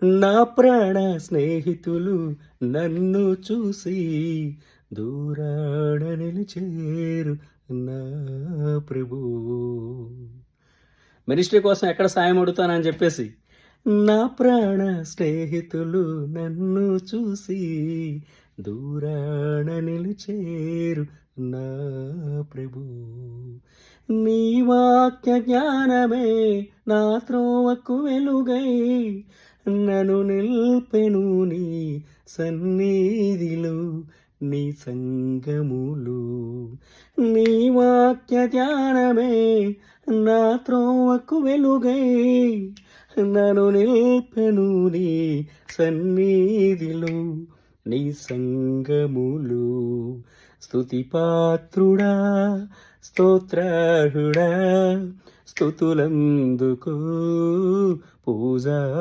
నా ప్రాణ స్నేహితులు నన్ను చూసి దూరాడ నిలిచేరు నా ప్రభు. మినిస్ట్రీ కోసం ఎక్కడ సాయం అడుగుతానని చెప్పేసి నా ప్రాణ స్నేహితులు నన్ను చూసి దూరాన నిలిచేరు నా ప్రభు. నీ వాక్య జ్ఞానమే నా త్రోవకు వెలుగై నన్ను నిల్పెను నీ సన్నిధిలో నీ సంగములు. నీ వాక్య ధ్యానమే నా త్రోవకు వెలుగై నన్ను నిల్పెను నీ సన్నిధిలో నీ సంగములు. స్తుతి పాత్రుడా స్తోత్రార్హుడా స్తుతులందుకు పూజా